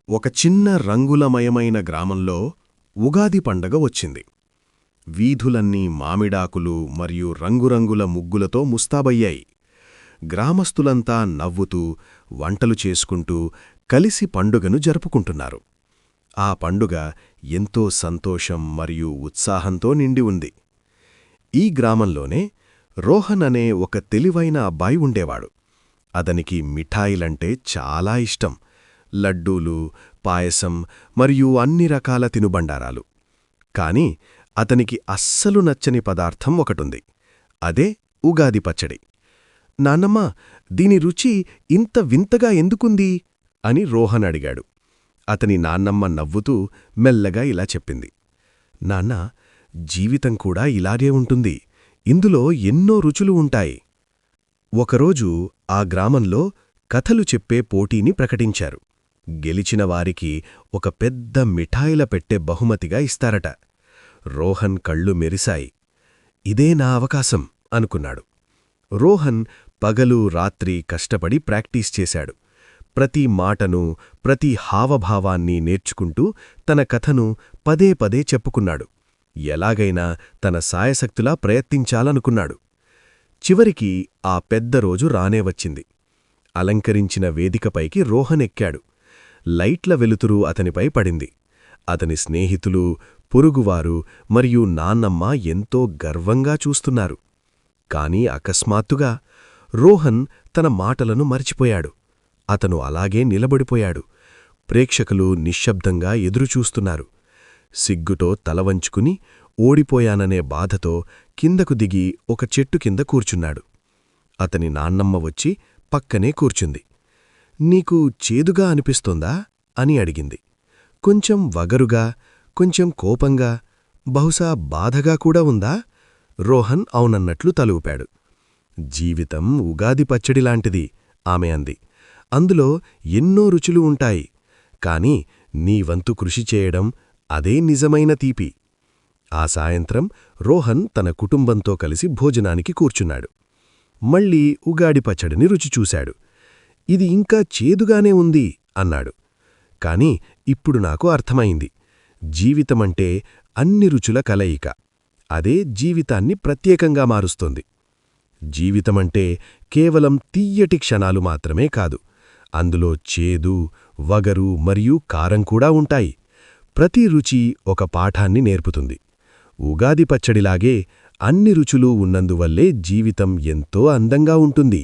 ఒక చిన్న రంగులమయమైన గ్రామంలో ఉగాది పండగ వచ్చింది. వీధులన్నీ మామిడాకులు మరియు రంగురంగుల ముగ్గులతో ముస్తాబయ్యాయి. గ్రామస్తులంతా నవ్వుతూ, వంటలు చేసుకుంటూ కలిసి పండుగను జరుపుకుంటున్నారు. ఆ పండుగ ఎంతో సంతోషం మరియు ఉత్సాహంతో నిండి ఉంది. ఈ గ్రామంలోనే రోహన్ అనే ఒక తెలివైన అబ్బాయి ఉండేవాడు. అతనికి మిఠాయిలంటే చాలా ఇష్టం. లడ్డూలు, పాయసం మరియు అన్ని రకాల తినుబండారాలు. కాని అతనికి అస్సలు నచ్చని పదార్థం ఒకటుంది. అదే ఉగాది పచ్చడి. నాన్నమ్మా, దీని రుచి ఇంత వింతగా ఎందుకుంది అని రోహన్ అడిగాడు. అతని నాన్నమ్మ నవ్వుతూ మెల్లగా ఇలా చెప్పింది. నాన్నా, జీవితం కూడా ఇలాగే ఉంటుంది. ఇందులో ఎన్నో రుచులు ఉంటాయి. ఒకరోజు ఆ గ్రామంలో కథలు చెప్పే పోటీని ప్రకటించారు. గెలిచిన వారికి ఒక పెద్ద మిఠాయిల పెట్టె బహుమతిగా ఇస్తారట. రోహన్ కళ్ళు మెరిశాయి. ఇదే నా అవకాశం అనుకున్నాడు. రోహన్ పగలు రాత్రి కష్టపడి ప్రాక్టీస్ చేశాడు. ప్రతి మాటను, ప్రతి హావభావాన్ని నేర్చుకుంటూ తన కథను పదే పదే చెప్పుకున్నాడు. ఎలాగైనా తన సాయశక్తులా ప్రయత్నించాలనుకున్నాడు. చివరికి ఆ పెద్ద రోజు రానేవచ్చింది. అలంకరించిన వేదికపైకి రోహన్ ఎక్కాడు. లైట్ల వెలుతురు అతనిపై పడింది. అతని స్నేహితులు, పొరుగువారు మరియు నాన్నమ్మ ఎంతో గర్వంగా చూస్తున్నారు. కాని అకస్మాత్తుగా రోహన్ తన మాటలను మరిచిపోయాడు. అతను అలాగే నిలబడిపోయాడు. ప్రేక్షకులు నిశ్శబ్దంగా ఎదురుచూస్తున్నారు. సిగ్గుతో తలవంచుకుని ఓడిపోయాననే బాధతో కిందకు దిగి ఒక చెట్టు కింద కూర్చున్నాడు. అతని నాన్నమ్మ వచ్చి పక్కనే కూర్చుంది. నీకు చేదుగా అనిపిస్తోందా అని అడిగింది. కొంచెం వగరుగా, కొంచెం కోపంగా, బహుశా బాధగా కూడా ఉందా? రోహన్ అవునన్నట్లు తలూపాడు. జీవితం ఉగాది పచ్చడిలాంటిది ఆమె అంది. అందులో ఎన్నో రుచులు ఉంటాయి. కాని నీవంతు కృషి చేయడం అదే నిజమైన తీపి. ఆ సాయంత్రం రోహన్ తన కుటుంబంతో కలిసి భోజనానికి కూర్చున్నాడు. మళ్ళీ ఉగాది పచ్చడిని రుచి చూశాడు. ఇది ఇంకా చేదుగానే ఉంది అన్నాడు. కాని ఇప్పుడు నాకు అర్థమైంది. జీవితమంటే అన్ని రుచుల కలయిక. అదే జీవితాన్ని ప్రత్యేకంగా మారుస్తోంది. జీవితమంటే కేవలం తియ్యటి క్షణాలు మాత్రమే కాదు. అందులో చేదు, వగరు మరియు కారం కూడా ఉంటాయి. ప్రతి రుచి ఒక పాఠాన్ని నేర్పుతుంది. ఉగాది పచ్చడిలాగే అన్ని రుచులు ఉన్నందువల్లే జీవితం ఎంతో అందంగా ఉంటుంది.